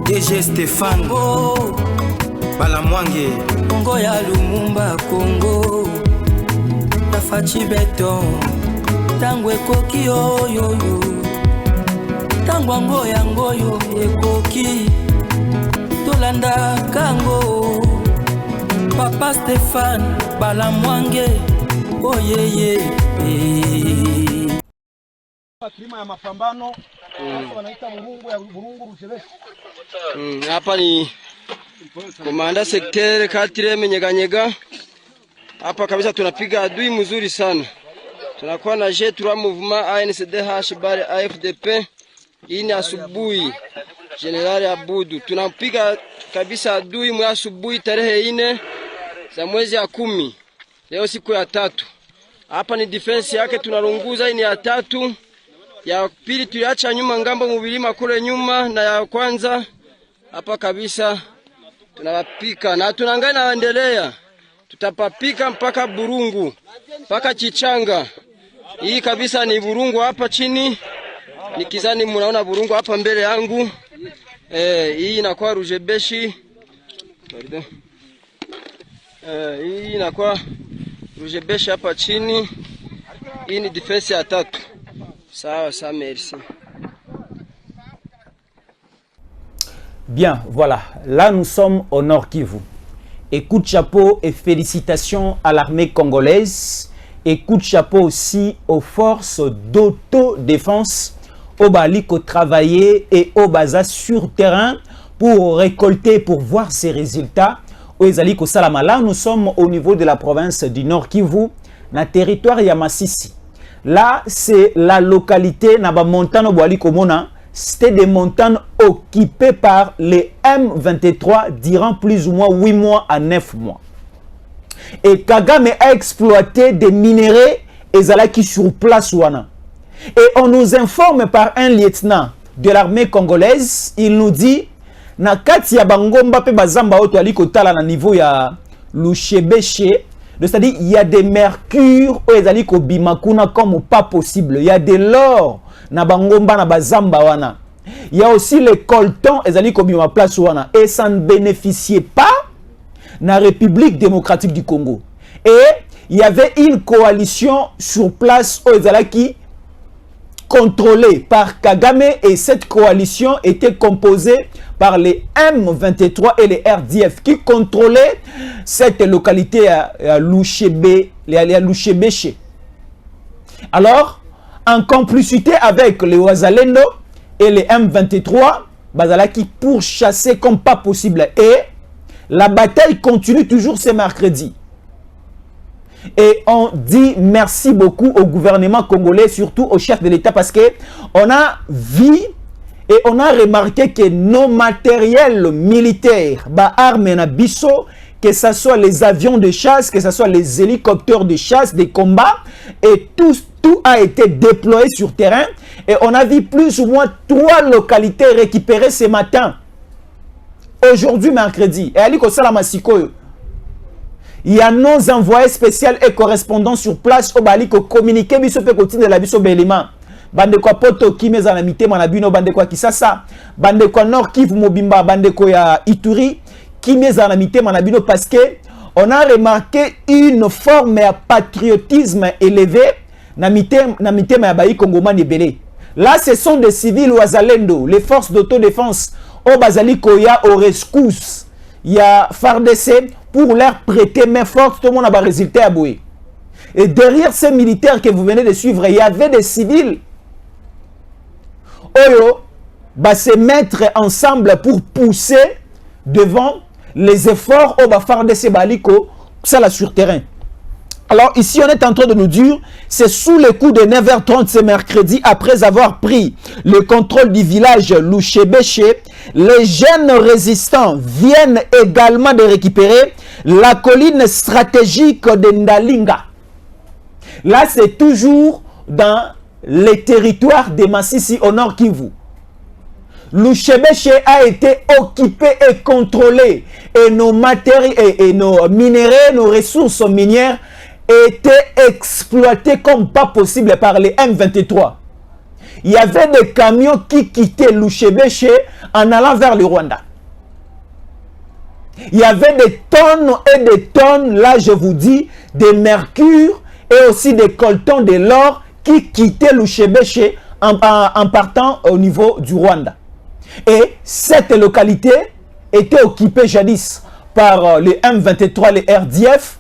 DG Stéphane Balamwange Congo ya Lumumba Congo Tafachi Beton Tangwe koki yo Tangwango yango yo ekoki Tolanda kango Papa Stéphane Balamwange oh ye Kilima ya mapambano wanaita Burungu Rushebeshi. Hapa ni komanda sekteri Katireme Nyeganyega. Hapa kabisa tunapiga adui mzuri sana. Tunakuwa na G3 Mouvement ANCDH bari AFDP. Hii ni asubuhi. General Abudu. Tunapiga kabisa adui mwa asubuhi tarehe 4 za mwezi ya 10. Leo siku ya 3. Hapa ni defense yake tunalunguza, hii ni ya 3. Ya pili tuliacha nyuma ngambo mubilima kule nyuma, na ya kwanza hapa kabisa tunawapika na tunangana naendelea. Tutapapika mpaka Burungu, mpaka Chichanga. Hii kabisa ni Burungu hapa chini. Nikizani mnaona Burungu hapa mbele yangu. Hii inakuwa Rushebeshi. Pardon. Hii inakuwa Rushebeshi hapa chini. Hii ni defense ya 3. Ça, merci. Bien, voilà. Là, nous sommes au Nord Kivu. Et coup de chapeau et félicitations à l'armée congolaise. Et coup de chapeau aussi aux forces d'autodéfense, au Baliko travailler et au Baza sur terrain pour récolter, pour voir ces résultats. Au Ezaliko Salama. Là, nous sommes au niveau de la province du Nord Kivu, dans le territoire Yamasisi. Là, c'est la localité Naba Montano Boaliko Mona. C'était des montagnes occupées par les M23 durant plus ou moins 8 mois à 9 mois. Et Kagame a exploité des minéraux et Zalaki sur place. Et on nous informe par un lieutenant de l'armée congolaise, il nous dit Nakati ya Bangomba pe Bazamba Oto Aliko Tala na niveau ya Lushebeche. C'est-à-dire, il y a des mercures au bimakuna comme pas possible. Il y a de l'or na bangomba na bazamba wana. Il y a aussi les coltons au bima place wana. Et ça ne bénéficiait pas na République démocratique du Congo. Et il y avait une coalition sur place au qui contrôlée par Kagame, et cette coalition était composée par les M23 et les RDF qui contrôlaient cette localité à Lushebeche. Alors, en complicité avec les Wazalendo et les M23, Bazalaki pourchassaient comme pas possible. Et la bataille continue toujours ce mercredi. Et on dit merci beaucoup au gouvernement congolais, surtout au chef de l'État, parce que on a vu et on a remarqué que nos matériels militaires, armes na biso, que ce soit les avions de chasse, que ce soit les hélicoptères de chasse, des combats, et tout a été déployé sur terrain. Et on a vu plus ou moins 3 localités récupérées ce matin. Aujourd'hui, mercredi. Et Aliko Salamasiko, il y a nos envoyés spéciaux et correspondants sur place au Baliko communiqué biso pe kotine la biso belima. Bande kwa poto kimeza na mitema na bino, bande kwa Kisasa, bande kwa Nord Kivu Mobimba, bande kwa ya Ituri kimeza na mitema na bino, parce que on a remarqué une forme de patriotisme élevé na mitema ya bayi Kongomani belé. Là, ce sont des civils Wazalendo, les forces d'autodéfense au Bazaliko ya au rescousse. Il y a FARDC pour leur prêter main forte. Tout le monde a un résultat à bouer. Et derrière ces militaires que vous venez de suivre, il y avait des civils. Oyo va se mettre ensemble pour pousser devant les efforts au FARDC Baliko, ça là sur terrain. Alors ici, on est en train de nous dire, c'est sous les coups de 9h30 ce mercredi, après avoir pris le contrôle du village Lushebeche, les jeunes résistants viennent également de récupérer la colline stratégique de Ndalinga. Là, c'est toujours dans les territoires de Masisi au Nord Kivu. Lushebeche a été occupé et contrôlé, et nos matériaux et nos minéraux, nos ressources minières étaient exploités comme pas possible par les M23. il y avait des camions qui quittaient Lushebeshe en allant vers le Rwanda. Il y avait des tonnes et des tonnes, là je vous dis, de mercure et aussi des coltons de l'or qui quittaient Lushebeshe en partant au niveau du Rwanda. Et cette localité était occupée jadis par les M23, les RDF,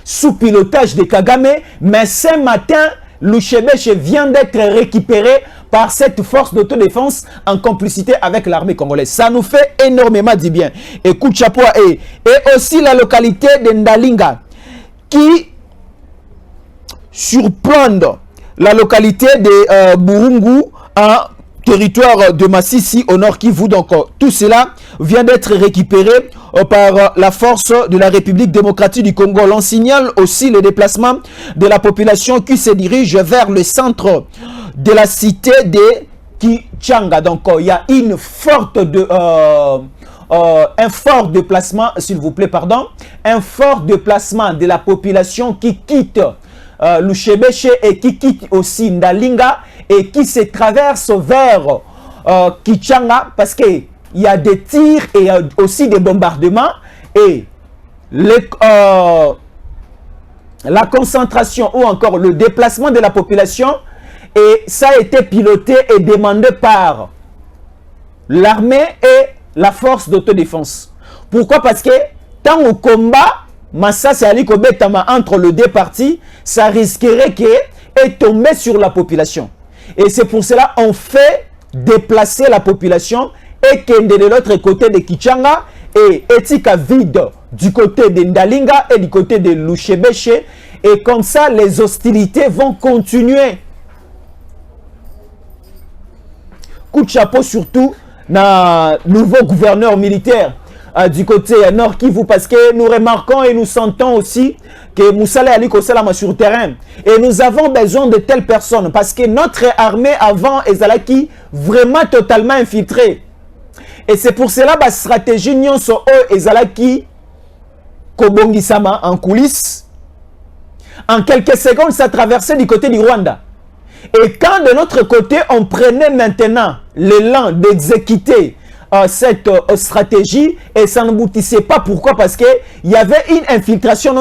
sous pilotage de Kagame, mais ce matin, Lushebeshe vient d'être récupéré par cette force d'autodéfense en complicité avec l'armée congolaise. Ça nous fait énormément du bien. Écoute, chapeau et aussi la localité de Ndalinga qui surprend la localité de Burungu en territoire de Massissi au nord Kivu. Donc tout cela vient d'être récupéré par la force de la République démocratique du Congo. L'on signale aussi le déplacement de la population qui se dirige vers le centre de la cité de Kichanga. Donc il y a une forte un fort déplacement, s'il vous plaît, pardon, un fort déplacement de la population qui quitte Lushebeshe et qui quitte aussi Ndalinga et qui se traverse vers Kichanga parce qu'il y a des tirs et aussi des bombardements et la concentration ou encore le déplacement de la population, et ça a été piloté et demandé par l'armée et la force d'autodéfense. Pourquoi? Parce que tant au combat Massa c'est Kobetama entre les deux parties, ça risquerait de tomber sur la population. Et c'est pour cela qu'on fait déplacer la population et qu'elle est de l'autre côté de Kichanga et Etika vide du côté de Ndalinga et du côté de Lushebeshe. Et comme ça, les hostilités vont continuer. Coup de chapeau surtout dans le nouveau gouverneur militaire du côté nord Kivu, parce que nous remarquons et nous sentons aussi que Moussala Ali Kosalama sur le terrain. Et nous avons besoin de telles personnes parce que notre armée avant Ezalaki vraiment totalement infiltrée. Et c'est pour cela que la stratégie Nyonso Ezalaki Kobongisama en coulisses. En quelques secondes, ça traversait du côté du Rwanda. Et quand de notre côté, on prenait maintenant l'élan d'exécuter cette stratégie, et ça n'aboutissait pas. Pourquoi? Parce qu'il y avait une infiltration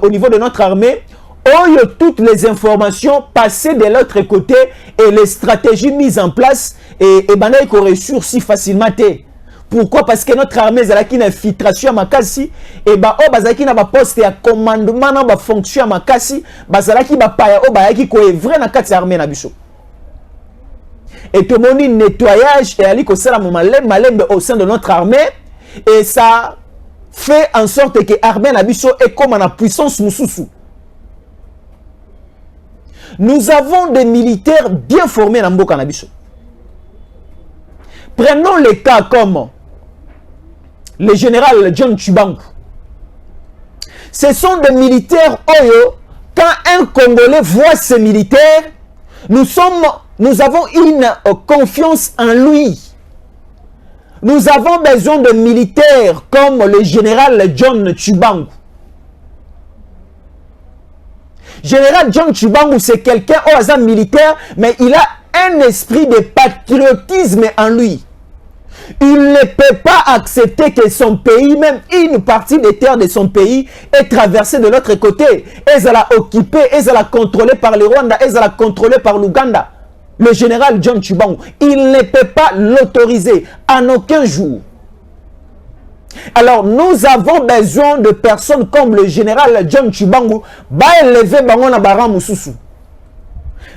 au niveau de notre armée, où toutes les informations passaient de l'autre côté et les stratégies mises en place et Banaï qu'on réussir si facilement. Pourquoi? Parce que notre armée a une infiltration à Makassi et bazaki na ba poste ya commandement na ba fonction à Makassi bazalaki ba paya o bayaki ko vrai na kati armée na biso. Et tout le monde nettoyage et ali ko sala malembe au sein de notre armée, et ça fait en sorte que l'armée na biso est comme en puissance mususu. Nous avons des militaires bien formés dans Mboka na biso. Prenons les cas comme le général John Tchibangu. Ce sont des militaires Oyo. Quand un Congolais voit ces militaires, nous avons une confiance en lui. Nous avons besoin de militaires comme le général John Tchibangu. Général John Tchibangu, c'est quelqu'un au hasard militaire, mais il a un esprit de patriotisme en lui. Il ne peut pas accepter que son pays, même une partie des terres de son pays, est traversée de l'autre côté. Elle est occupée, elle est contrôlée par le Rwanda, elle est contrôlée par l'Ouganda. Le général John Tchibangu, il ne peut pas l'autoriser en aucun jour. Alors, nous avons besoin de personnes comme le général John Tchibangu, ba élever bango na bara mususu.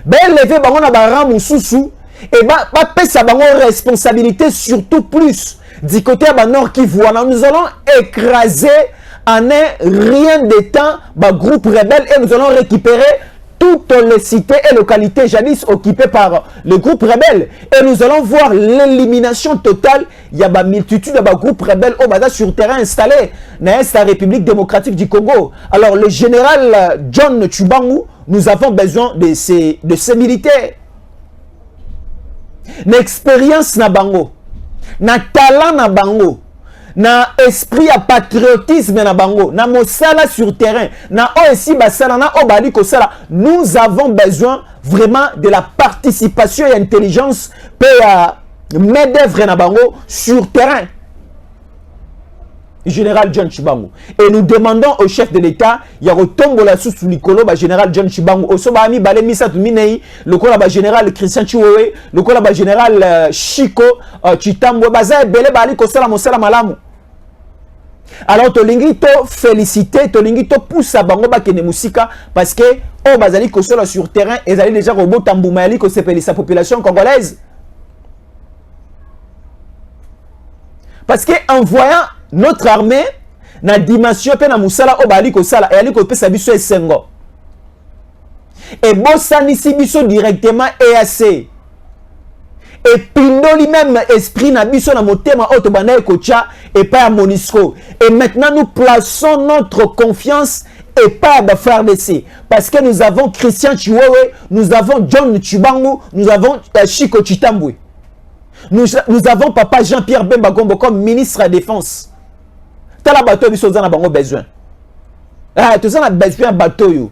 Ba élever bango na bara mususu. Et bah ça bango responsabilité surtout plus du côté à nord Kivu. Nous allons écraser en un rien de temps bah groupe rebelle et nous allons récupérer toutes les cités et localités jadis occupées par le groupe rebelle, et nous allons voir l'élimination totale. Il y a une multitude de groupes rebelles au bas sur terrain installé dans la République démocratique du Congo. Alors le général John Tchibangu, nous avons besoin de ces militaires. L'expérience na bango, na talent na bango, na esprit ya patriotisme na bango, na mosala sur terrain, na aussi basala na obali ko sala, nous avons besoin vraiment de la participation et intelligence pe ya main d'œuvre na bango sur terrain. Général John Chibangu. Et nous demandons au chef de l'État, il y a retombe la sous Nicolo, général John Chibangu, au Sobami, Balemi Satumine, le cola général Christian Chiwewe, le cola général Chico, Chitambo, Baza, Bele, Bali, Kosala, Mosala, Malamu. Alors, Tolingi, to féliciter, Tolingi, to pousse à Bango, Bakene Musika, parce que, oh, Bazali, Kosola sur terrain, et Zali déjà robot Tamboumaali, ko s'appelle sa population congolaise. Parce que, en voyant notre armée, na dimension pe na musala obali ko sala et ali ko pesa biso esengo. Et bosani si biso directement EAC. Et pindoli même esprit na biso na motema auto bana ko tia et pas à Monisco. Et maintenant nous plaçons notre confiance et pas à FARDC. Parce que nous avons Christian Chiwewe, nous avons John Chibangu, nous avons Chico Chitambwe. Nous avons papa Jean-Pierre Bemba Gombo comme ministre de la Défense. Tala bateau biso za na bango besoin. Ah, tout ça na besoin bateau yo.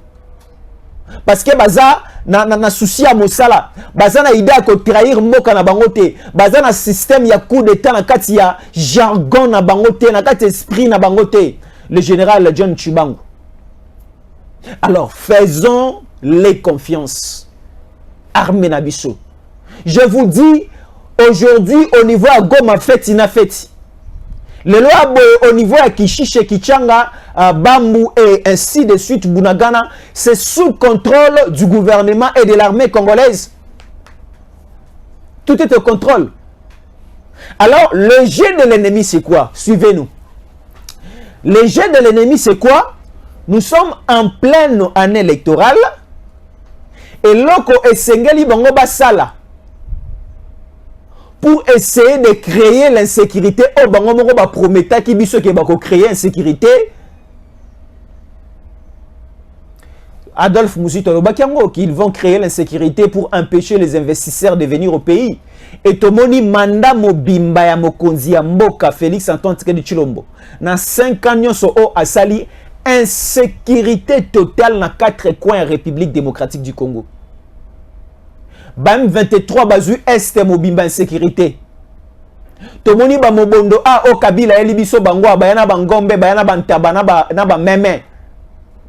Parce que baza na souci à mosala, baza na idée ko trahir moka na bango te, baza na système ya coup d'état na kati ya jargon na bango te, na kati esprit na bango te. Le général John Chibangu. Alors, faisons les confiance. Armée na biso. Je vous dis aujourd'hui au niveau à Goma fête ina fête. Le loi au niveau à Kishiche, Kichanga, Bambou et ainsi de suite, Bunagana, c'est sous contrôle du gouvernement et de l'armée congolaise. Tout est au contrôle. Alors, le jet de l'ennemi, c'est quoi? Suivez-nous. Le jet de l'ennemi, c'est quoi? Nous sommes en pleine année électorale et l'oko esengeli bango basala pour essayer de créer l'insécurité. Oh, bango moko ba prometa ki biso ke bako créer insécurité. Adolphe Moussi Tolobakiango qu'ils vont créer l'insécurité pour empêcher les investisseurs de venir au pays. Et tomoni manda mobimba ya mokonzi ya mboka Félix Antoine Tshisekedi Tshilombo. Na 5 ans nyonso o asali insécurité totale na 4 coins de la République démocratique du Congo. Bam 23 bazu est mobimba insécurité. Tomoni ba mobondo a o Kabila elibiso bango bayana bangombe bayana bantaba na ba meme.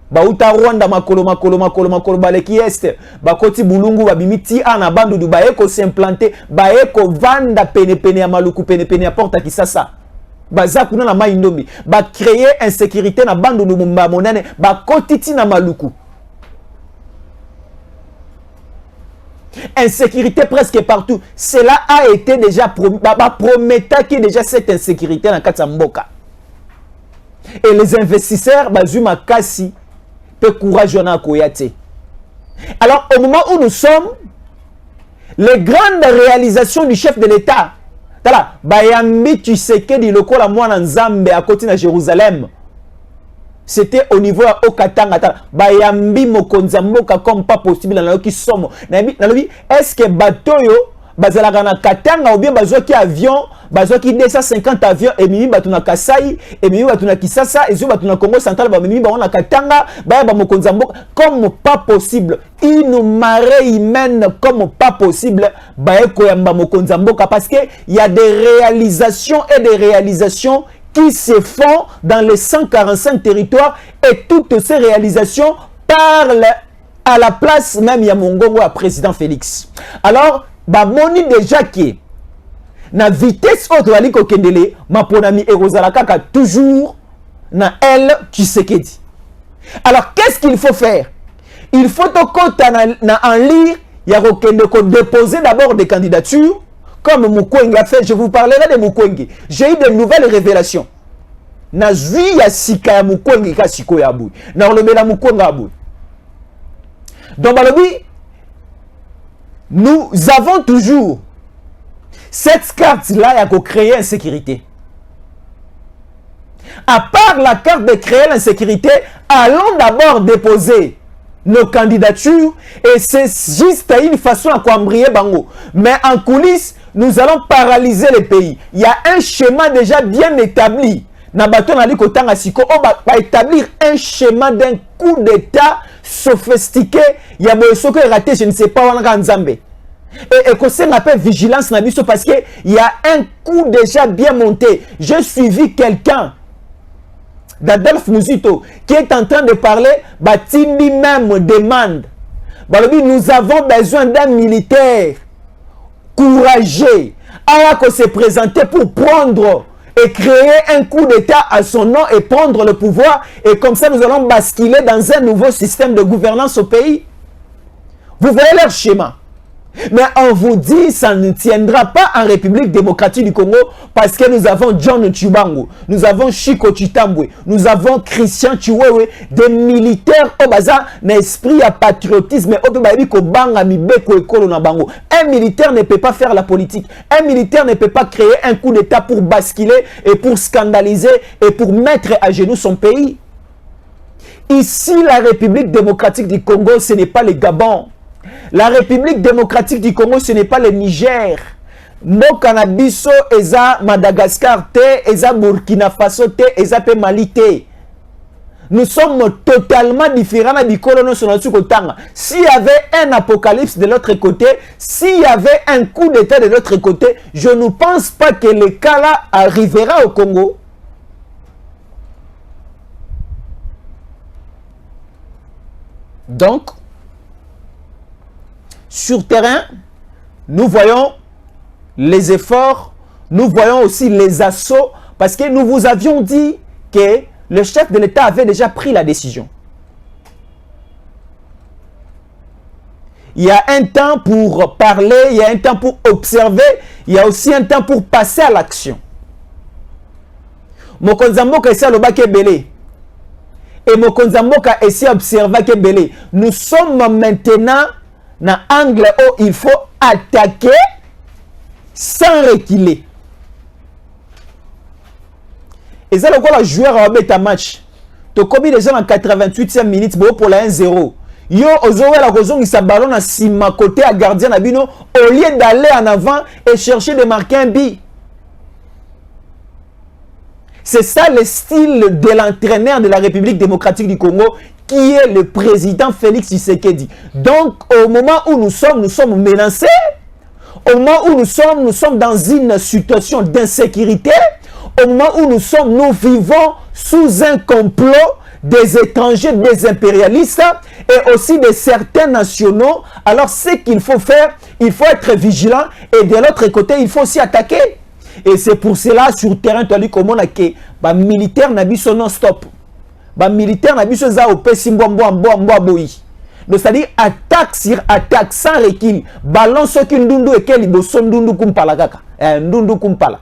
Bauta Rwanda makolo baleki est bakoti bulungu babimiti ana bandu du baeko s'implanter baeko vanda pene ya maluku pene ya porta Kisasa. Baza kuna na maindombi ba créer insécurité na bandu du monane bakotiti na maluku. Insécurité presque partout. Cela a été déjà promettant qu'il y a déjà cette insécurité dans Katsamboka. Et les investisseurs, Bazuma Kassi, peu courageux na Koyate. Alors, au moment où nous sommes, les grandes réalisations du chef de l'État, Bayambi Tshisekedi loko la moine Nzambe à côté de Jérusalem. C'était au niveau au Katanga. Bayambi mokonza moka comme pas possible dans la qui somme. Est-ce que bateau yo bazalaka na Katanga ou bien bazo ki avion, bazo ki 250 avions et mimi batuna Kasai et mimi batuna Kisasa et zo batuna Congo central ba mimi ba on na Katanga ba mokonza moka comme pas possible. Une marée humaine comme pas possible ba ekoyamba mokonza moka parce que il y a des réalisations et des réalisations qui se font dans les 145 territoires et toutes ces réalisations parlent à la place même Yamongongo à président Félix. Alors, bamoni déjà qui na vitesse autre aliko kendele maponami erozalaka toujours na elle Tshisekedi. Alors, qu'est-ce qu'il faut faire? Il faut en lire, il y a déposer d'abord des candidatures. Comme Mukwege a fait, je vous parlerai de Mukwege. J'ai eu de nouvelles révélations. Nazui ya sika ya Mukwege ka siko ya bui. Na olobela Mukwege abui. Donc balobi, nous avons toujours cette carte-là ya ko créer insécurité. À part la carte de créer l'insécurité, allons d'abord déposer nos candidatures et c'est juste une façon à cambrier bango. Mais en coulisses, nous allons paralyser le pays. Il y a un schéma déjà bien établi. Nabato nali kotanga siko on va établir un schéma d'un coup d'état sophistiqué. Il y a besoin que raté, je ne sais pas wana nzambe. Et qu'on s'en appelle vigilance na biso parce que il y a un coup déjà bien monté. J'ai suivi quelqu'un d'Adolphe Muzito qui est en train de parler, Batindi même demande. Balobi, nous avons besoin d'un militaire courageux à se présenter pour prendre et créer un coup d'état à son nom et prendre le pouvoir, et comme ça nous allons basculer dans un nouveau système de gouvernance au pays. Vous voyez leur schéma. Mais on vous dit, ça ne tiendra pas en République démocratique du Congo parce que nous avons John Tshubangou, nous avons Chiko Chitambwe, nous avons Christian Chiwewe, des militaires au bazar, n'esprit à patriotisme. Un militaire ne peut pas faire la politique. Un militaire ne peut pas créer un coup d'état pour basculer et pour scandaliser et pour mettre à genoux son pays. Ici, la République démocratique du Congo, ce n'est pas le Gabon. La République démocratique du Congo, ce n'est pas le Niger. Mboka biso eza Madagascar te, eza Burkina Faso te, eza pe Mali te. Nous sommes totalement différents du colono sonatu kotanga. S'il y avait un apocalypse de l'autre côté, s'il y avait un coup d'état de l'autre côté, je ne pense pas que le cas là arrivera au Congo. Donc, sur terrain, nous voyons les efforts, nous voyons aussi les assauts, parce que nous vous avions dit que le chef de l'État avait déjà pris la décision. Il y a un temps pour parler, il y a un temps pour observer, il y a aussi un temps pour passer à l'action. Mokonzamboka essaie le bac belé. Et Mokonzamboka essaie d'observer que belé. Nous sommes maintenant dans l'angle où il faut attaquer sans reculer. Et ça, le quoi, le joueur a mis un match. Tu as commis déjà en 88e minute pour la 1-0. Yo, ozowe la raison qui s'aballonne à sima côté à gardien Nabino au lieu d'aller en avant et chercher de marquer un but. C'est ça le style de l'entraîneur de la République démocratique du Congo, qui est le président Félix Tshisekedi. Donc, au moment où nous sommes menacés. Au moment où nous sommes dans une situation d'insécurité. Au moment où nous vivons sous un complot des étrangers, des impérialistes et aussi de certains nationaux. Alors, ce qu'il faut faire, il faut être vigilant et de l'autre côté, il faut aussi attaquer. Et c'est pour cela, sur terrain, tu as dit comment les militaires n'habillent non-stop. Les militaires n'habillent ça au boy. Donc, c'est-à-dire attaque sur attaque sans recul. Ballon ce qui ndundu et quel boson ndundu kumpala kaka. Ndundu kumpala.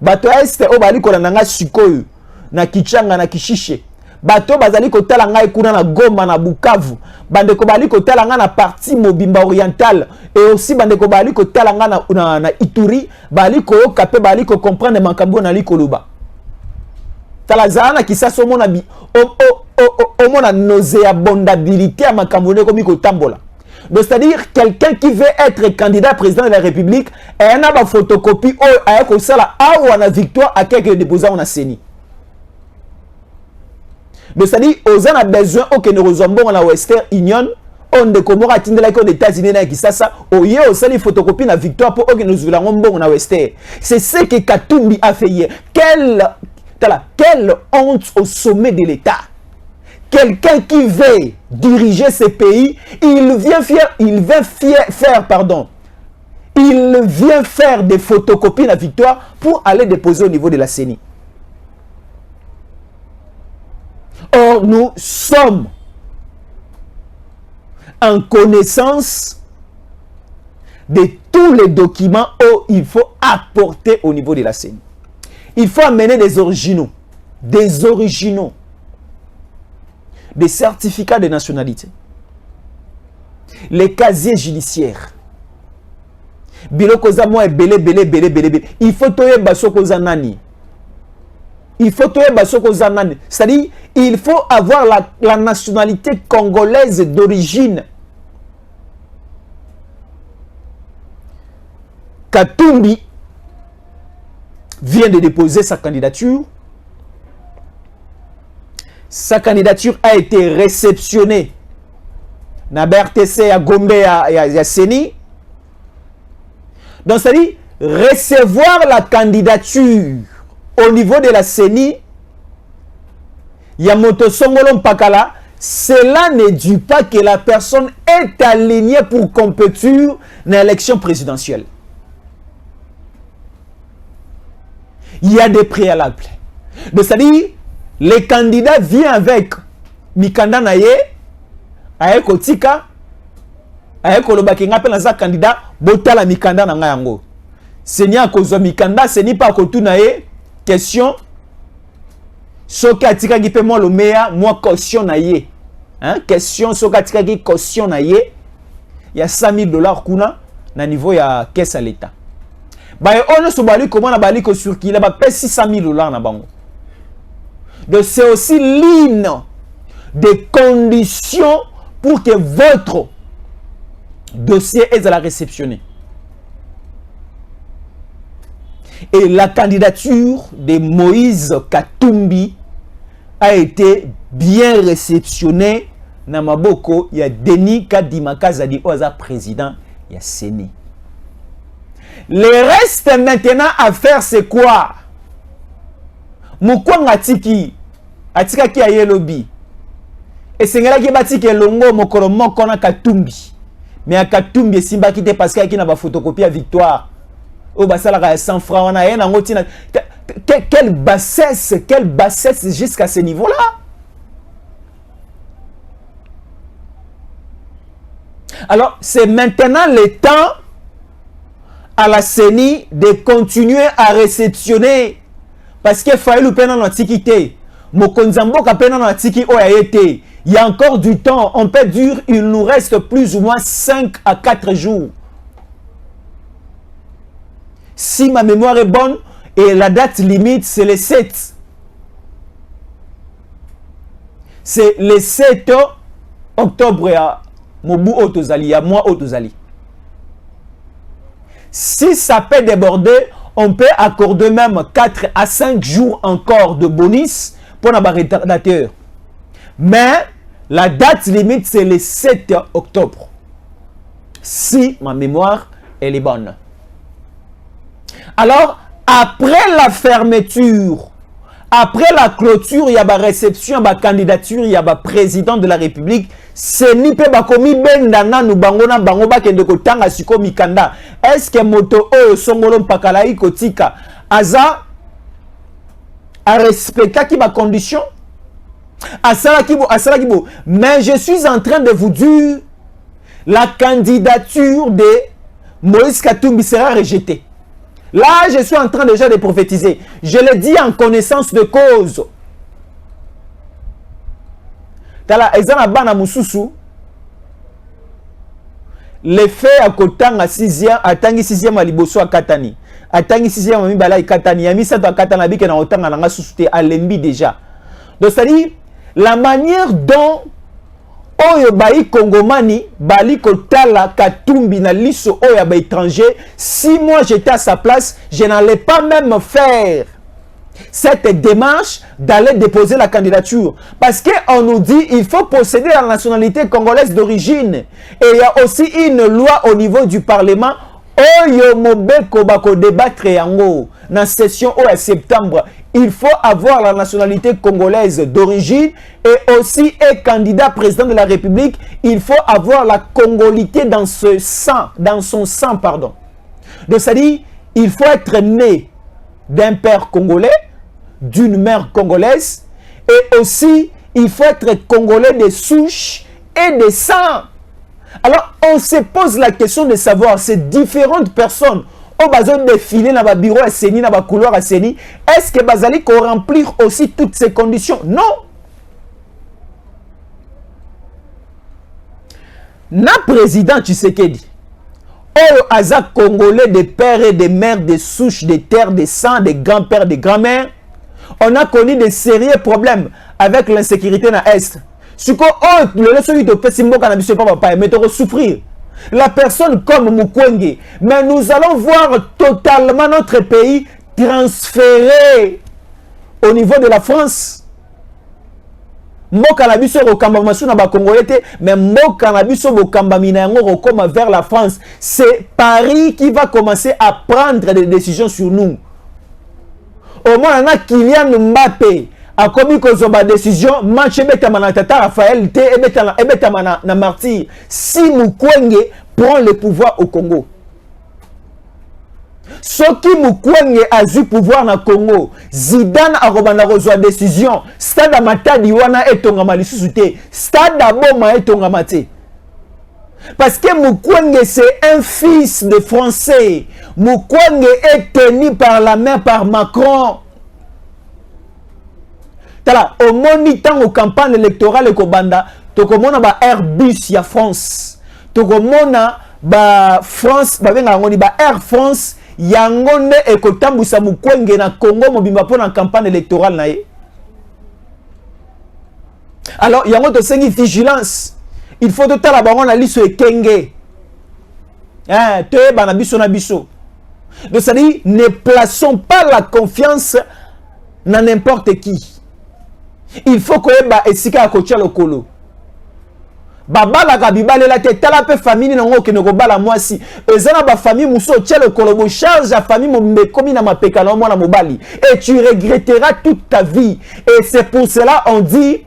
Bato este o bali kona nga sikoyo na Kichanga na Kishishe. Bato bazali kotala nga ekuna na Goma na Bukavu. Bandeko bali kotala nga na partie Mobimba orientale et aussi bandeko bali kotala nga na Ituri, bali ko kapé bali ko comprendre makambo na likoloba. Talazana kisaso mona bi o mona nauséabondabilité à makambo ne komi ko tambola. Donc c'est-à-dire quelqu'un qui veut être candidat président de la République et un a photocopie ou a ko sala a ou na victoire à quelqu'un déposé on a séni. Donc c'est-à-dire aux a besoin au que nous ressemblons à la Western Union on de komora tindela ko des États-Unis na kisasa o ye o sali photocopie na victoire pour que nous voulons bon na Western. C'est ce que Katumbi a fait hier. Quelle honte au sommet de l'État. Quelqu'un qui veut diriger ce pays, il vient faire des photocopies de la victoire pour aller déposer au niveau de la CENI. Or, nous sommes en connaissance de tous les documents qu'il faut apporter au niveau de la CENI. Il faut amener des originaux, des certificats de nationalité, les casiers judiciaires. Bilokoza moi belé. Il faut toyer basokoza nani. C'est-à-dire, il faut avoir la nationalité congolaise d'origine. Katumbi vient de déposer sa candidature. Sa candidature a été réceptionnée na BRTC à Gombe à Seni. Donc, c'est-à-dire recevoir la candidature au niveau de la CENI, Yamoto Songolo Mpakala, cela ne dit pas que la personne est alignée pour compétir dans l'élection présidentielle. Il y a des préalables. Donc, c'est-à-dire, le candidat vient avec Mikanda Naye, avec Otika, avec Olobakinga, appelle un candidat, Botala Mikanda Nangayango. Seigneur Kozo Mikanda, ce n'est pas Kotu Naye, question. Soka Tika qui paie moi le meilleur, moi caution Naye. Hein? Question, Soka Tika qui caution Naye. Il y a $100,000 kuna, na niveau il y a caisse à l'État. Bah, on se bali comment la bali ko sur qui là, bah, paie $600,000 na bango. Donc, c'est aussi l'une des conditions pour que votre dossier est à la réceptionner. Et la candidature de Moïse Katumbi a été bien réceptionnée dans Maboko. Il y a Denis Kadima Kazadi Oza président, il y a Seni. Le reste maintenant à faire c'est quoi? Mukwanga tiki atika ki aye lobby. Et sengela ki batiki longo mokolo moko na Katumbi. Mais à Katumbi simba ki te parce qu'il na ba photocopie à victoire. Oh bah ça la 100 francs on a rien en tina. Quelle bassesse jusqu'à ce niveau-là. Alors, c'est maintenant le temps à la CENI de continuer à réceptionner. Parce que Faïlou Pena l'antiquité, Mokonzambo Kapena l'antiquité, il y a encore du temps. On peut dire il nous reste plus ou moins 5 à 4 jours. Si ma mémoire est bonne, et la date limite, c'est le 7. C'est le 7 octobre à Mobu Otozali, à moi Otozali. Si ça peut déborder, on peut accorder même 4 à 5 jours encore de bonus pour les retardateurs. Mais la date limite, c'est le 7 octobre. Si ma mémoire elle est bonne. Alors, après la fermeture, après la clôture, il y a la réception, il y a la candidature, il y a le président de la République. C'est ni pe bakomi bendana nu bangona bangoba kende ko tanga siko mikanda. Est-ce que moto o songolo mpakala iko tika aza a respecter qui ma condition? Asala kibo. Mais je suis en train de vous dire la candidature de Moïse Katumbi sera rejetée. Là, je suis en train déjà de prophétiser. Je le dis en connaissance de cause. Tala ezana bana mususu. Le fait à kotanga 6e, atangi 6e à liboso à katani. Atangi 6e à mibala katani. Yami sato à katana bike na otanga nanga susute à lembi déjà. Donc c'est-à-dire la manière dont Oyo bayi Kongomani bali kotala Katumbi na liso oyo ba étranger, si moi j'étais à sa place, je n'allais pas même faire cette démarche d'aller déposer la candidature. Parce qu'on nous dit il faut posséder la nationalité congolaise d'origine. Et il y a aussi une loi au niveau du Parlement. Oyo mobeko bako débattre yango na session au septembre. Il faut avoir la nationalité congolaise d'origine et aussi être candidat président de la République. Il faut avoir la congolité dans ce sang, dans son sang, pardon. Donc, c'est-à-dire, il faut être né d'un père congolais, d'une mère congolaise, et aussi, il faut être congolais de souche et de sang. Alors, on se pose la question de savoir, ces différentes personnes, au besoin de défiler dans le bureau à Seni, dans le couloir à Seni, est-ce que Bazali peut remplir aussi toutes ces conditions? Non. Na président Tshisekedi, au hasard congolais des pères et des mères, des souches, des terres, des sangs, des grands-pères, des grands-mères, on a connu des sérieux problèmes avec l'insécurité dans l'Est. Si on le laisse de faire simbo cannabis pas papa, mais tu vas souffrir. la personne comme Mukwege. Mais nous allons voir totalement notre pays transféré au niveau de la France. Mboka na biso okamba masu na ba Congolais te, mais mboka na biso bokamba mina yango okoma vers la France. C'est Paris qui va commencer à prendre des décisions sur nous. Au moins on a Kylian Mbappé a commis une décision, match na Tata Raphaël te ebetama na martyr. Si Mukwege prend le pouvoir au Congo. Soki Mukwege a eu pouvoir na Congo, Zidane a reçu décision, Stade Matadi wana etongama lisusu te, Stade Boma etongama te. Parce que Mukwege c'est un fils de Français. Mukwege est tenu par la main par Macron. Tala, au moni temps aux campagnes électorales et Kobanda, tokomona ba Airbus ya France. Tokomona ba France, ba benga ngoni ba Air France. Yangonde ekotambusa Mukwege na Congo mobimba pour la campagne électorale na ye. Alors yango to sengi vigilance. Il faut tout la baron na liso ekenge. Te bana biso na biso. Donc ça dit ne plaçons pas la confiance na n'importe qui. Il faut que ba esika akotia lokolo. Babala kabibale la tête la pe famille nango ke noko bala mwasi ezana ba famille muso tchelo kolobo charge la famille mombe komi na mapeka na mwana mobali et tu regretteras toute ta vie. Et c'est pour cela on dit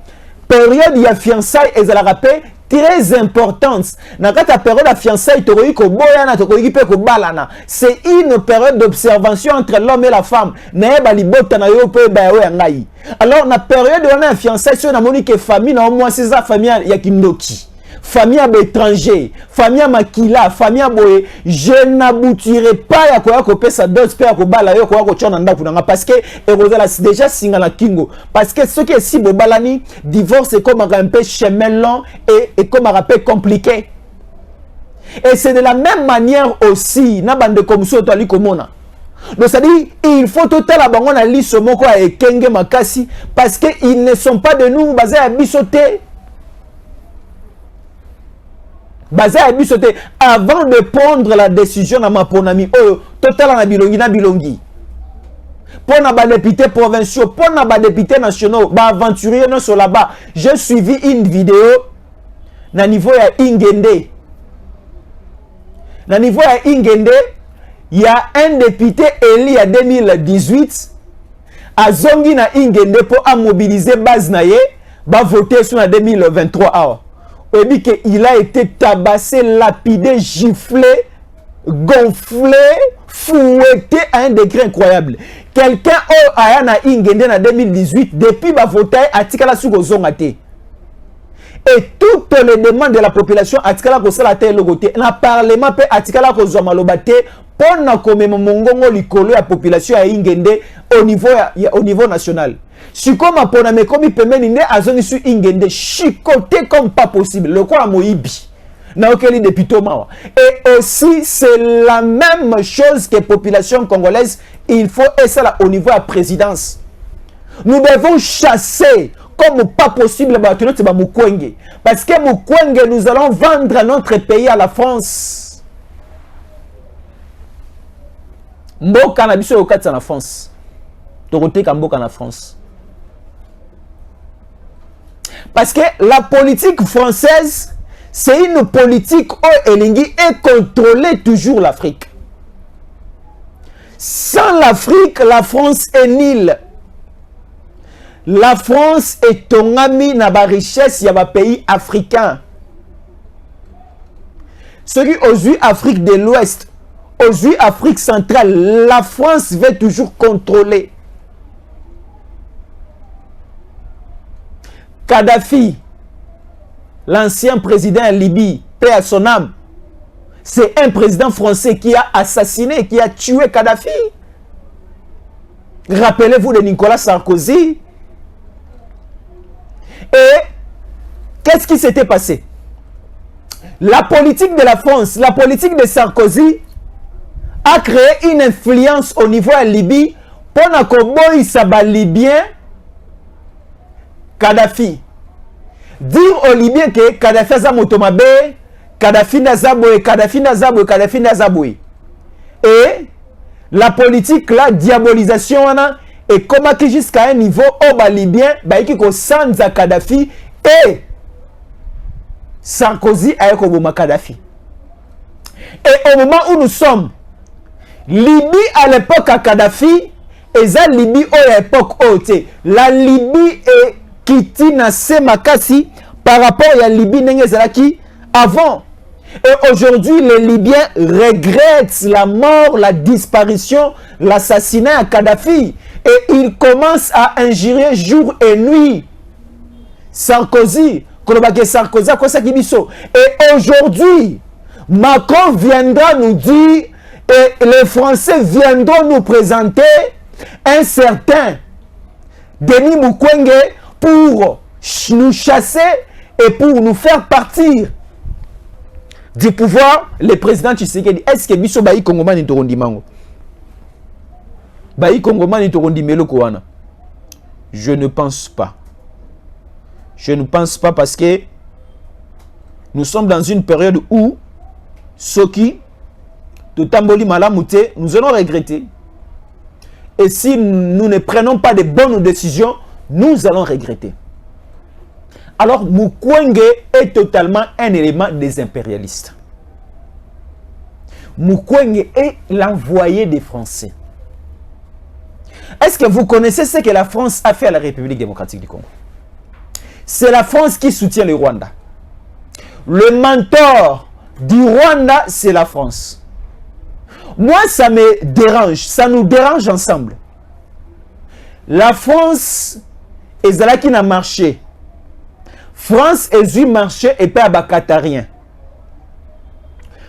période ya fiançailles ezala rappel très importante. Na kata période ya fiançailles toroyi ko boyana toroyi pe ko balana. C'est une période d'observation entre l'homme et la femme. Na ba libota na yo pe ba yo ngai. Alors na période on a fiançailles sur na monique famille na moi c'est ça famille ya kindoki. Famille à étranger, famille à makila, famille à boye, je n'aboutirai pas à quoi que ça donne père ko bala yo ko ko chona ndaku nga parce que erosela déjà singa la kingo parce que ce qui est si bobalani divorce est comme un peu chemin long et comme un peu compliqué. Et c'est de la même manière aussi na bande comme ça to ali komona. Donc ça dit il faut total abango na liso moko a kenge makasi parce que ils ne sont pas de nous basés à bisoter. Basé à bisoter avant de prendre la décision à ma ponami oh total na bilongi pour na ba député provinciaux pour na ba député nationaux ba aventurier non sur là-bas j'ai suivi une vidéo na niveau ya Ingende il y a un député élu en 2018 à zongi na Ingende pour mobiliser base na ye ba voter sur la 2023 ah. Il a été tabassé, lapidé, giflé, gonflé, fouetté à un degré incroyable. Quelqu'un a na Ingende en 2018 depuis ba voter à Tikala Sugozongate. Et toutes les demandes de la population à Tikala Kosalate Logote, na parlement pe à Tikala Kozomalobate pour na komemo mongongo likolo ya population à Ingende au niveau national. Si comme a poname comme il peut mener à zone sur Ingende chicoté comme pas possible le quoi moibi na okeli depuis Thomas. Et aussi c'est la même chose que population congolaise il faut et ça là au niveau de la présidence nous devons chasser comme pas possible Mukwege parce que Mukwege nous allons vendre notre pays à la France. Mboka na biso yokatsa na France tokoteka mboka na France. Parce que la politique française, c'est une politique où Elingi est contrôlée toujours l'Afrique. Sans l'Afrique, la France est nulle. La France est ton ami na ba richesse ya ba pays africain. Celui aujourd'hui Afrique de l'Ouest, aujourd'hui Afrique centrale, la France veut toujours contrôler. Kadhafi, l'ancien président en Libye, paix à son âme, c'est un président français qui a assassiné, qui a tué Kadhafi. Rappelez-vous de Nicolas Sarkozy. Et qu'est-ce qui s'était passé? La politique de la France, la politique de Sarkozy a créé une influence au niveau de Libye pour que Saba Libyen Kadhafi. Dire aux Libyens que Kadhafi a motomabe, Kadhafi Nazaboé, Kadhafi Nazaboé, Kadhafi Nazaboé. Et la politique, la diabolisation, et comment que jusqu'à un niveau, au Libyen, qui ko sanza Kadhafi et Sarkozy a Koboma Kadhafi. Et au moment où nous sommes, Libye à l'époque à Kadhafi, et ça Libye à l'époque haute. La Libye est quittée na Semakasi par rapport à la Libye Nengezalaki avant. Et aujourd'hui, les Libyens regrettent la mort, la disparition, l'assassinat à Kadhafi. Et ils commencent à injurer jour et nuit Sarkozy. Et aujourd'hui, Macron viendra nous dire, et les Français viendront nous présenter un certain Denis Mukwege pour nous chasser et pour nous faire partir du pouvoir. Le président Tshisekedi, est-ce que biso bayi Kongomani torondi mango? Bayi Kongomani torondi meloko wana? Je ne pense pas. Je ne pense pas parce que nous sommes dans une période où Soki, Totamboli Malamute, nous allons regretter. Et si nous ne prenons pas de bonnes décisions, nous allons regretter. Alors, Mukwege est totalement un élément des impérialistes. Mukwege est l'envoyé des Français. Est-ce que vous connaissez ce que la France a fait à la République démocratique du Congo? C'est la France qui soutient le Rwanda. Le mentor du Rwanda, c'est la France. Moi, ça me dérange. Ça nous dérange ensemble. La France, est qui n'a marché. France est marché et pas à Qatarien.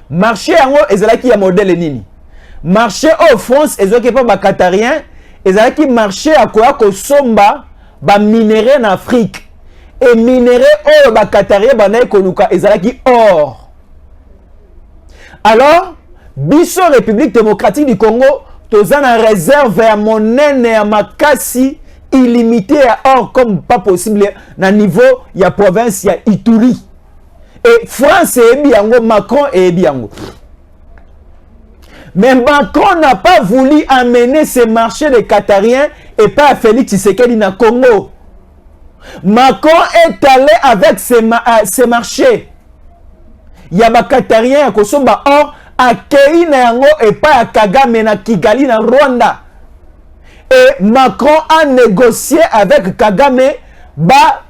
Marché en qui a modèle nini. Marché en France est pas à Qatarien. Et qui marché à quoi que somba ba minéré en Afrique. Et minéré or ba Qatarien ba na koluka qui or. Alors, Biso République démocratique du Congo, tozan en réserve à monnaie et à makasi illimité à or comme pas possible na niveau ya province ya Ituri. Et France et Biango, Macron et Biango. Mais Macron n'a pas voulu amener ces marchés des Qatariens et pas Félix Tshisekedi na Congo. Macron est allé avec ces marchés. Il y a des Qatariens qui sont or accueillis et pas à Kagame na Kigali na Rwanda. Et Macron a négocié avec Kagame ba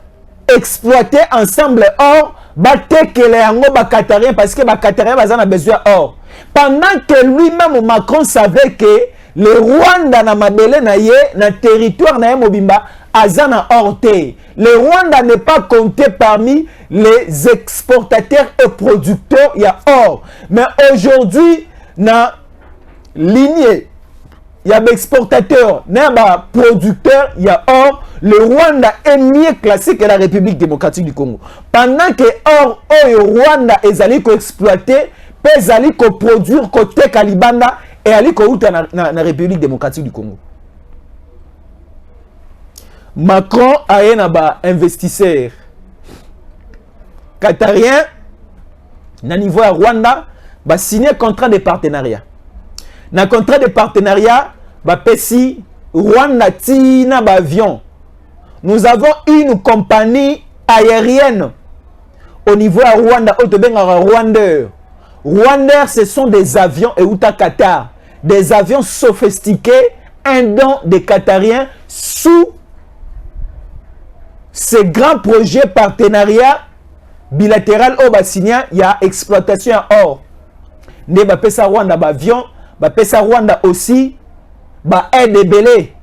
exploiter ensemble or ba tekele yango ba Qatarien parce que ba Qatarien bazana besoin or. Pendant que lui-même Macron savait que le Rwanda na mabele na ye na territoire na ye mobimba azana or te. Le Rwanda n'est pas compté parmi les exportateurs et producteurs, il y a or. Mais aujourd'hui, na lignée, il y a des exportateurs, il y a des producteurs, il y a or. Le Rwanda est mieux classé que la République démocratique du Congo. Pendant que or, au Rwanda est allé exploiter, est allé produire côté Kalibanda et allé dans la République démocratique du Congo. Macron a un investisseur qatarien na niveau à Rwanda va signer contrat de partenariat. Na contrat de partenariat va pesi Rwanda tina ba avion. Nous avons une compagnie aérienne au niveau à Rwanda, Rwandeur. Rwandeur, ce sont des avions et Outa Qatar, des avions sophistiqués, un don des Qatariens sous ces grands projets partenariat bilatéral au Bassignan, il y a exploitation à or. Ne ba pesa Rwanda ba avion, ba pesa Rwanda aussi ba aide belé.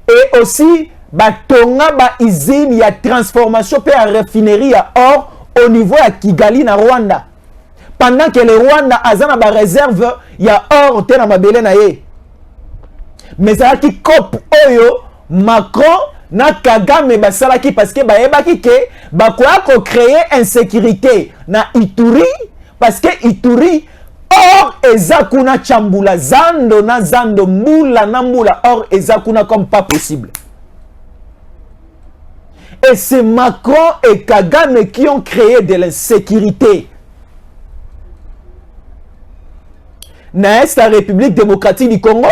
Et aussi ba tonga ba usine, il y a transformation pe à raffinerie à or au niveau à Kigali na Rwanda. Pendant que le Rwanda a ba réserve, il y a or te na mabele na ye. Mais ça qui cop oyo Macron na Kagame basalaki parce que bayebaki ke bakoya ko créer insécurité na Ituri parce que Ituri or ezakuna chambula zando na zando mbula na mbula or ezakuna comme pas possible. Et c'est Macron et Kagame qui ont créé de l'insécurité. N'est-ce la République démocratique du Congo?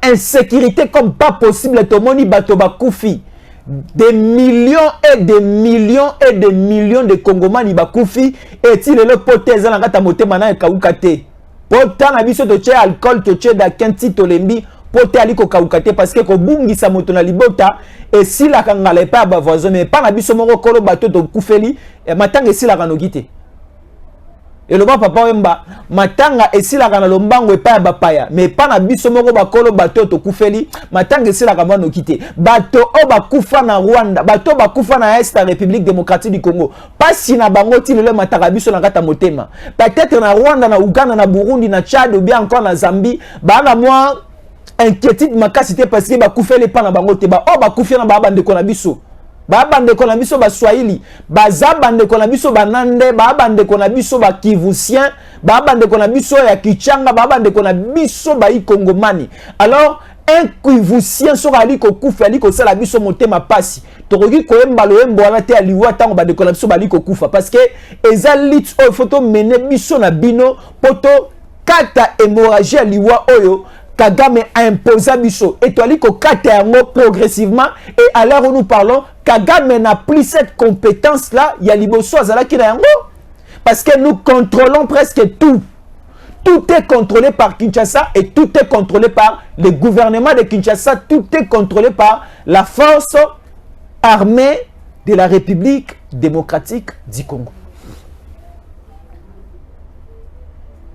Insécurité comme pas possible. Tomoni Batoba Koufi. Des millions et des millions et des millions de Congomani Bakoufi. Et-il le poté Zalangata Motemana et Kaoukate? Pourtant, na biso toche alcool, toche da kenti tolembi, poté aliko Kaoukate parce que Kobungi sa motona libota. Et si la kangale pas ba voisin, mais pas na biso moko kolo bato to koufeli, et matanga si la kanogite. Et le papa wemba matanga esi la kana lombango epa ba paya mais pas na biso moko bakolo bato to kufeli matanga esi la kama no kite bato o bakufa na Rwanda bato bakufa na Est la République démocratique du Congo pas si na bango ti le mataka biso na kata motema peut-être na Rwanda na Uganda na Burundi na Tchad ou bien encore na Zambie ba na moi inquiétude makasité parce que bakufeli pas na bango te ba o bakufi na ba bande ko na biso ba bande ko na biso ba Swahili ba za bande ko na biso ba Nande ba bande ko na biso ba Kivusien ba bande ko na biso ya Kichanga ba bande ko na biso ba Ikongomani. Alors un Kivusien so ali ko kufa ali ko sala biso motema pasi tokoki ko yemba lo yembo wana te aliwa tango ba de ko na biso ba ali ko kufa parce que ezalit o photo mene biso na bino poto kata hémorragie aliwa oyo Kagame a imposé biso et toi liko katermo progressivement et à l'heure où nous parlons Kagame n'a plus cette compétence là il y a liboso azala ki na yango parce que nous contrôlons presque tout est contrôlé par Kinshasa et tout est contrôlé par le gouvernement de Kinshasa, tout est contrôlé par la force armée de la République démocratique du Congo.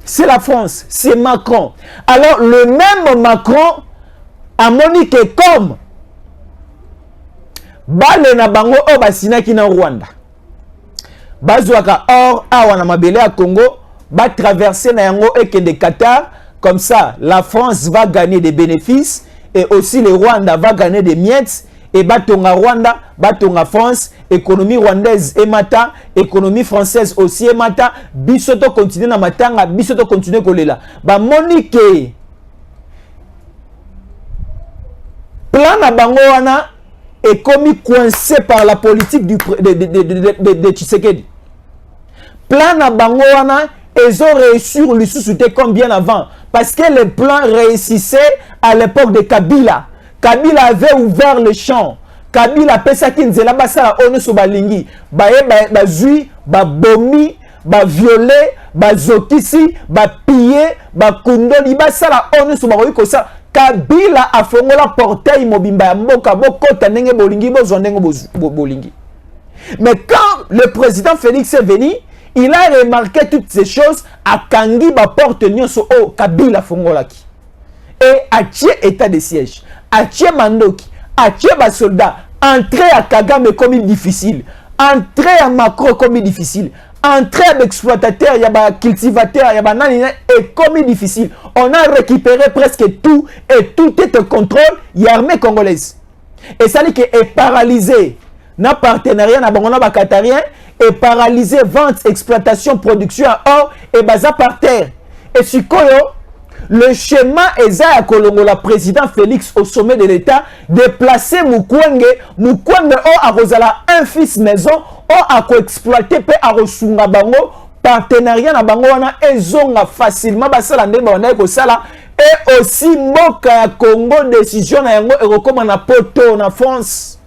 C'est la France, c'est Macron. Alors, le même Macron a moni que comme Bale na bango o basina ki na Rwanda. Bazouaka or awa na mabele à Congo, ba traverser na yango ekende Qatar, comme ça la France va gagner des bénéfices et aussi le Rwanda va gagner des miettes. Et batonga Rwanda, batonga France, économie rwandaise et mata, économie française aussi et mata, bisoto continue na matanga, bisoto continue kolela. Ba monique plan na bango wana est commis coincé par la politique de Tshisekedi. Plan na bango wana ils ont réussi le sous-souté comme bien avant parce que le plan réussissait à l'époque de Kabila. Kabila avait ouvert le champ. Kabila pesa kinzela basala ono so balingi. Ba zui, ba bomi, ba violer, ba zokisi, ba piller, ba kundoli basala ono so bakoki kosa. Kabila a fongola portail mobimba ya mboka bokota ndenge bolingi bozwa ndenge bolingi. Mais quand le président Félix est venu, il a remarqué toutes ces choses à Kangi ba porte nyonso o Kabila fongolaki. Et à tié état de siège. Atie Mandoki, atie bas soldats, entrer à Kagame comme difficile, entrer à Macron comme difficile, entrer à l'exploitateur, il y a cultivateur, il y a nani et comme difficile. On a récupéré presque tout et tout est au contrôle, il y a l'armée congolaise. Et ça dit que est paralysé, n'a partenariat, n'a pas qatarien, est paralysé vente, exploitation, production à or et baza par terre. Et sur quoi le schéma Ezaïa Kolongola, président Félix au sommet de l'État, déplacer Mukwenge a Rosala un fils maison, a co-exploité, a resunga bango, partenariat na bango wana ezonga facilement, basala ndemba wana ekosala, et aussi Moka ya Congo, décision na yango, et recommande na poto na France.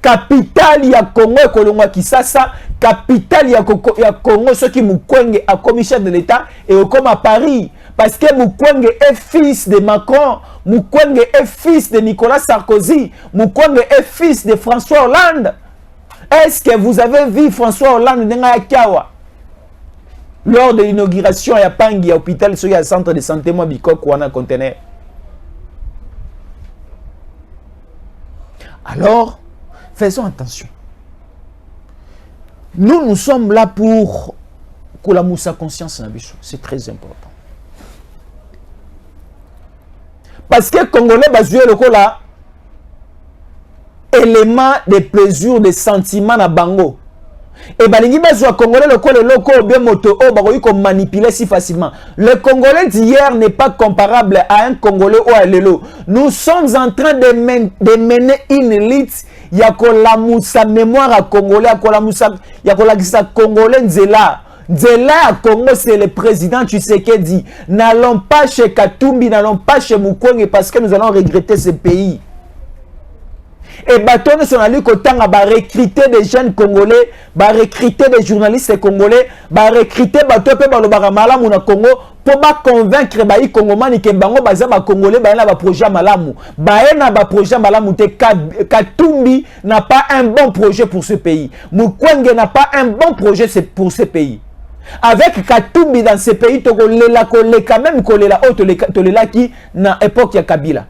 Capitale ya Congo et Kolongola Kisasa, capitale ya Congo, ceux qui Mukwenge a commis chef de l'État, et comme à Paris. Parce que Mukwege est fils de Macron, Mukwege est fils de Nicolas Sarkozy, Mukwege est fils de François Hollande. Est-ce que vous avez vu François Hollande lors de l'inauguration à Pangi, à l'hôpital, sur le centre de santé, moi, Bikok, ou un conteneur? Alors, faisons attention. Nous sommes là pour que la moussa conscience n'a c'est très important. Parce que les Congolais basent le cola élément de plaisir, de sentiments na bango. Et balingi basent Congolais le cola loco bien moto o baroyi comme manipuler si facilement. Le Congolais d'hier n'est pas comparable à un Congolais ou à l'élo. Nous sommes en train de mener une élite. Il y a la moussa mémoire à Congolais, il y a la Congolais nzela. Nzela à Congo, c'est le président Tshisekedi. N'allons pas chez Katumbi, n'allons pas chez Mukwege parce que nous allons regretter ce pays. Et Baton son allé kotanga ba recruter des jeunes congolais, ba recruter des journalistes congolais, ba recruter bato pe ba lo malamu na Congo pour ba convaincre ba i congomani ke bango baza ba congolais ba na ba projet malamu. Ba na ba projet malamu te Katumbi n'a pas un bon projet pour ce pays. Mukwege n'a pas un bon projet pour ce pays. Avec Katumbi dans ce pays, tokolela koleka même kolela o tolela ki na époque ya Kabila.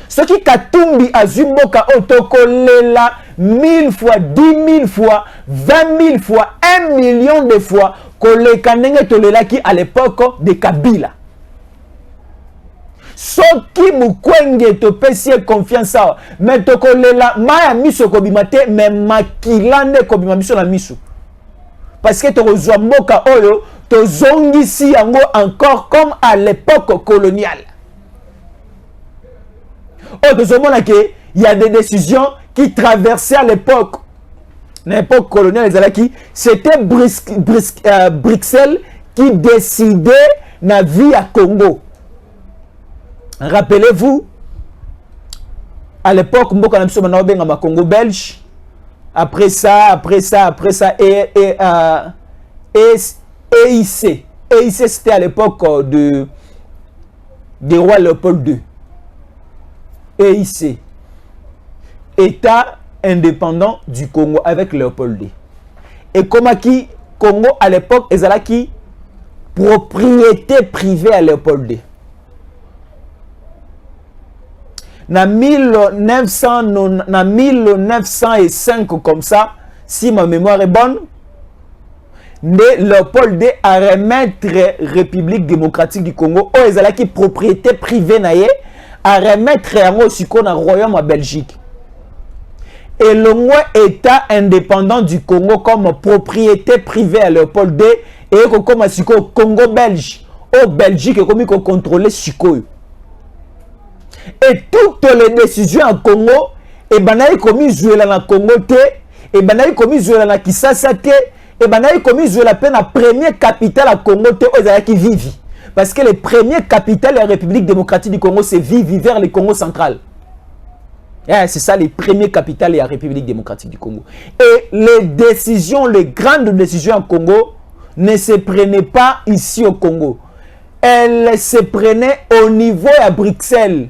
Ce qui Katumbi a Zumboka otokolela 1000 fois, 10 000 fois, 20 000 fois, 1 million de fois koleka nenge tolela ki à l'époque de Kabila. Ce qui Mukwege to pesi confiance mais tokolela maya miso kobimate mais makilande kobima miso na miso. Parce que tu mboka oyo to zongisi yango encore comme à l'époque coloniale. Oh, il y a des décisions qui traversaient à l'époque. L'époque coloniale, c'était Bruxelles qui décidait la vie à Congo. Rappelez-vous, à l'époque, mboka na biso bana benga ma Congo belge. Après ça, EIC. EIC, c'était à l'époque de roi Léopold II. EIC. État indépendant du Congo avec Léopold II. Et comme qui Congo à l'époque, ils allaient qui propriété privée à Léopold II. Na 1905 comme ça, si ma mémoire est bonne, Léopold II a remettre République démocratique du Congo, où ils allaient qui propriété privée naie, à remettre un royaume à Belgique. Et le État indépendant du Congo comme propriété privée à Léopold II et comme un Congo belge, au Belgique comme il contrôlait Sikoyo. Et toutes les décisions en Congo, et banaï comme jouer dans le Congo et banaï comme jouer dans Kisasa et banaï comme jouer la peine la première capitale à Congo qui vivent. Parce que les premières capitales de la République démocratique du Congo, c'est vivre vers le Congo central. Yeah, c'est ça les premières capitales de la République démocratique du Congo. Et les décisions, les grandes décisions en Congo, ne se prenaient pas ici au Congo. Elles se prenaient au niveau à Bruxelles.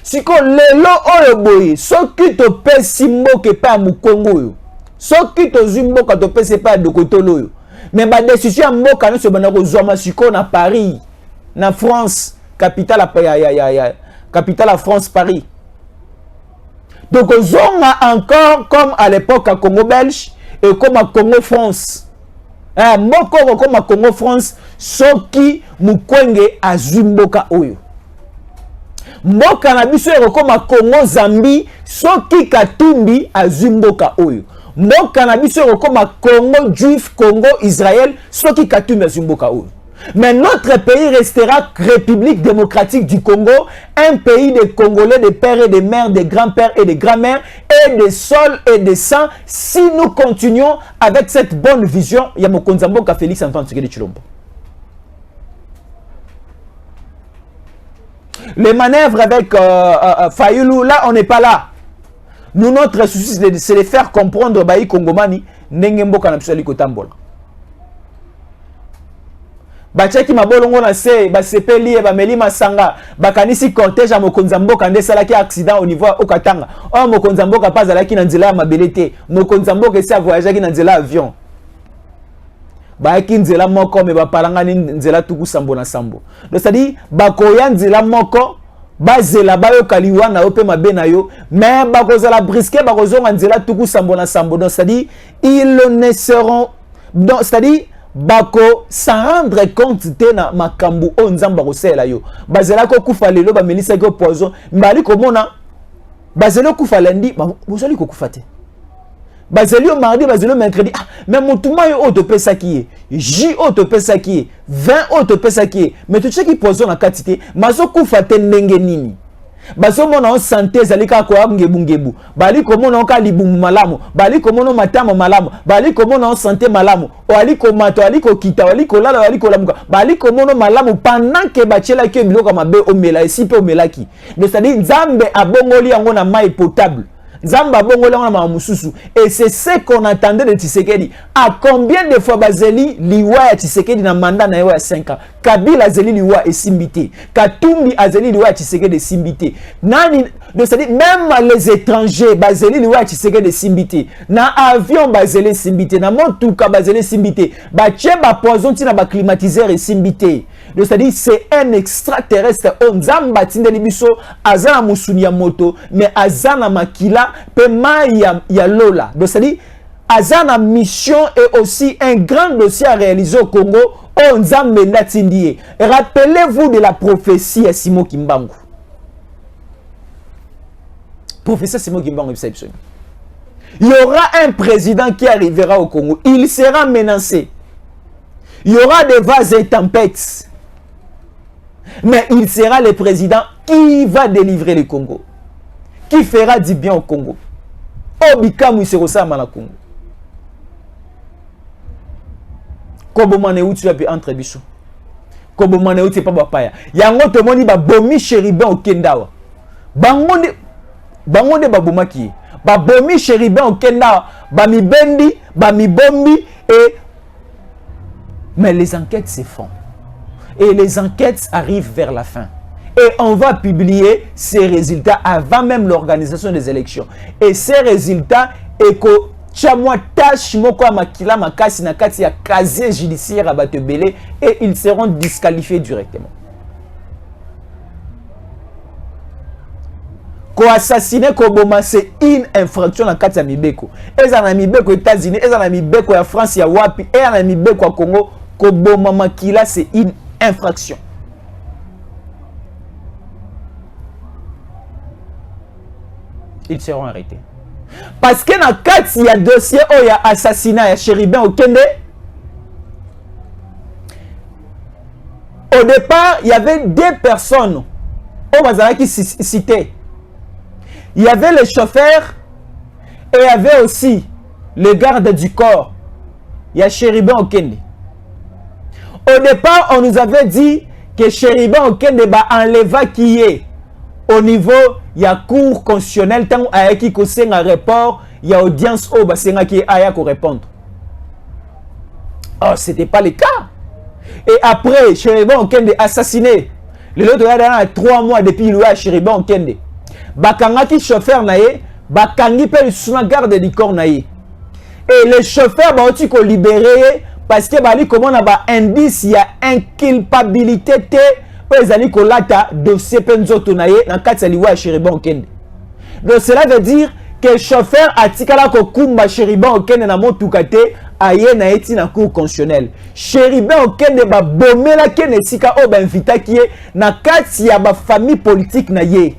Si ko lelo oyo boye, so ki to pesi mboke pa mu Congo, so ki to zimboka to pesi pa de kotolo yo. Mais ba décision mboka no se bana ko zoma siko na Paris, na France, capitale à France Paris. Donc zonga encore comme à l'époque à Congo belge et comme à Congo France. Moko comme à Congo France, so ki Mukwege azimboka oyo. Mboka na biso comme à Congo Zambie, soki Katumbi azimboka oyo. Mboka na biso comme à Congo Juif, Congo Israël, soki Katumbi azimboka oyo. Mais notre pays restera République démocratique du Congo, un pays de Congolais, de pères et de mères, de grands-pères et de grands-mères, et de sol et de sang, si nous continuons avec cette bonne vision. Il y a mon Konzamboka Félix Antoine Tshisekedi Tshilombo. Les manœuvres avec Fayulu, là, on n'est pas là. Nous, notre souci, c'est de faire comprendre Baï Kongomani, Nengemboka Napsali Kotambola. Bachaki mabolongo na se, basepeli ba meli masanga, bakanisi cortège à Mokonzamboka nde salaki accident au niveau au Katanga. Oh Mokonzamboka pas alaki na nzela mabelete. Mokonzamboka esi voyager na nzela avion. Baaki nzela moko me bapalanga ni nzela tuku sambo na sambo. Donc c'est-à-dire bakoya nzela moko bazela bayo kaliwa na ope mabe na yo, mais bakozala brisquer bakozonga nzela tuku sambo na sambo. Donc c'est-à-dire ils ne seront donc c'est-à-dire bako sans rendre compte te na makambu o nzamba kosela yo bazela ko kufa lelo ba melisa ko poison mbali komona bazela kufa lundi bozali ko kufa te bazeli mardi bazeli mercredi mais mutuma yo o to pesa ki j o to pesa ki 20 o to pesa ki mais tu sais ki poison na quantité mazo kufa te ndenge nini bazomona santé zalika ko ngebu bali komona ka libumu malamu bali komona matamo malamu bali komona santé malamu o ali ko mato ali ko kita ali ko lala ali ko lamuka bali komona malamu pendant que bachela ke biloko mabe omela esi pe omelaki mais ça dit nzambe abongoli yango na mai potable Nzamba bongo la ma mususu. Et c'est ce qu'on attendait de Tshisekedi. À combien de fois Bazeli liwa ya Tshisekedi na mandat na ya 5 ans? Kabila Azeli liwa et Simbité. Katumbi Azeli liwa ya Tshisekedi Simbité. Nani de ça dit même les étrangers Bazeli liwa ya Tshisekedi Simbité. Na avion Bazeli Simbité, na motuka Bazeli Simbité. Ba tcheba poison tina ba climatiseur et Simbité. Donc ça dit c'est un extraterrestre Nzamba tindeli biso azana musuni ya moto mais azana makila pe mai ya lola. Donc ça dit azana mission et aussi un grand dossier à réaliser au Congo o Nzambe natindie. Rappelez-vous de la prophétie à Simon Kimbangu. Professeur Simon Kimbangu il y aura un président qui arrivera au Congo, il sera menacé. Il y aura des vagues et tempêtes. Mais il sera le président qui va délivrer le Congo. Qui fera du bien au Congo. Obikamu il sera ça au Congo. Kobo mane uti ya entre biso. Kobo mane uti pa bapaya. Yango to moni ba bomi chérubin au Kendawa. Bangonde babomaki. Ba bomi chérubin au Kendawa, ba mi bendi, ba mi bombi et mais les enquêtes se font. Et les enquêtes arrivent vers la fin. Et on va publier ces résultats avant même l'organisation des élections. Et ces résultats, eko chamwa tâche moko makila makasi na kati ya casier judiciaire à Batebele et ils seront disqualifiés directement. Ko assassiner Koboma c'est une infraction na kati ya Mibeko. Eza na Mibeko États-Unis, eza na Mibeko ya France ya wapi, eza na Mibeko ya Congo, Koboma makila c'est une infraction. Ils seront arrêtés. Parce que dans cas il y a dossier où il y a assassinat, il y a chérubin au Kende. Au départ, il y avait 2 personnes au Mazara qui citaient. Il y avait le chauffeur et il y avait aussi le garde du corps. Il y a chérubin au Kende. Au départ, on nous avait dit que chérubin au Kende va enlever qui est au niveau il y a cours constitutionnel tant à qui un rapport il y a audience au basenga qui aya ko répondre. Oh, c'était pas le cas. Et après chérubin au Kende assassiné. Le lot a 3 mois depuis il a chérubin au Kende. Bakanga qui chauffeur naé, bakangi pe sous garde du corps naé. Et le chauffeur ba oti ko libérer parce que bali comment on a indice il y a inculpabilité té ezali ko lata dossier penzoto naé na kati liwa chérubin okende. Donc cela veut dire que le chauffeur atikala ko kumba chérubin okende na motuka té aye na eti na cour constitutionnel. Chérubin okende ba bomela kene sika o ba invita qui est na kati ya ba famille politique na ye.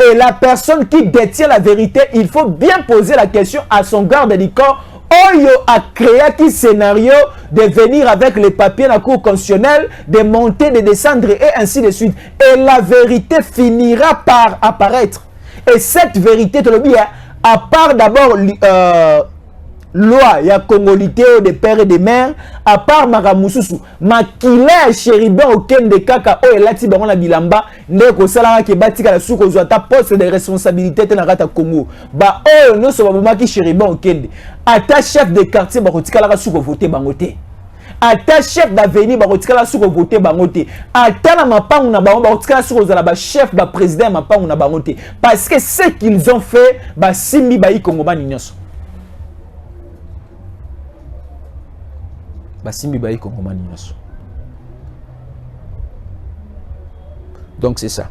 Et la personne qui détient la vérité, il faut bien poser la question à son garde du corps. Oyo a créé qui scénario de venir avec les papiers dans la cour constitutionnelle, de monter, de descendre et ainsi de suite. Et la vérité finira par apparaître. Et cette vérité, à part d'abord loi, il y a congolité des pères et des mères, à part Maramususu, Makila chérubin aucun de kaka o elati bango na bilamba, ndeko sala ke batika la souko ta poste de responsabilité na rata Congo. Ba o no so ba maki chérubin aucun. Ata chef de quartier ba kotika la souko voter bangote. Ata chef d'avenue ba kotika la souko voter bangote. Ata na mapangu na bango ba kotika la souko za ba chef ba président mapangu na bangote. Parce que ce qu'ils ont fait ba simbi ba i Congo ba nyonso. Donc c'est ça.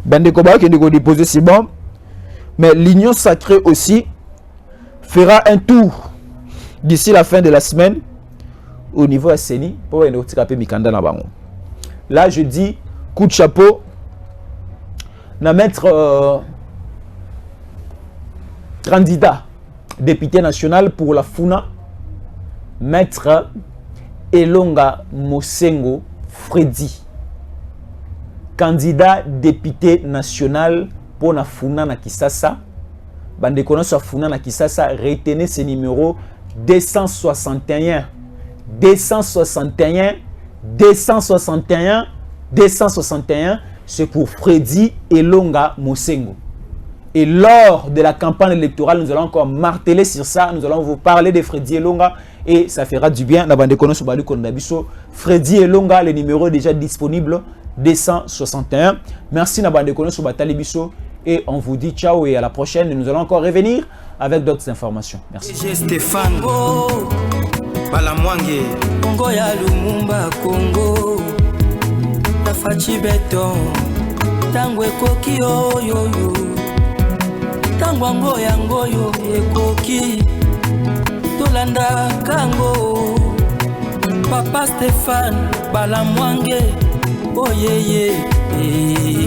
Bandekoba qui est déposé c'est bon. Mais l'union sacrée aussi fera un tour d'ici la fin de la semaine au niveau de Seni pour attraper Mikanda na bango. Là je dis coup de chapeau na maître candidat député national pour la Funa. Maître Elonga Mosengo Freddy. candidat député national pour na Funa na Kisasa. Bande connaissent Funa na Kisasa, retenez ce numéro 261. 261, 261, 261, c'est pour Freddy Elonga Mosengo. Et lors de la campagne électorale, nous allons encore marteler sur ça. Nous allons vous parler de Freddy Elonga et ça fera du bien. Freddy Elonga, le numéro est déjà disponible, 261. Merci Nabande Kono sur Batalibiso et on vous dit ciao et à la prochaine. Nous allons encore revenir avec d'autres informations. Merci. Stéphane Balamwange Congo ya Lumumba Congo Tafachi Beton Tangwe Koki yo yo yo Tangwango yango yo ekoki Tolanda kango Papa Stéphane Balamwange oh yeah yeah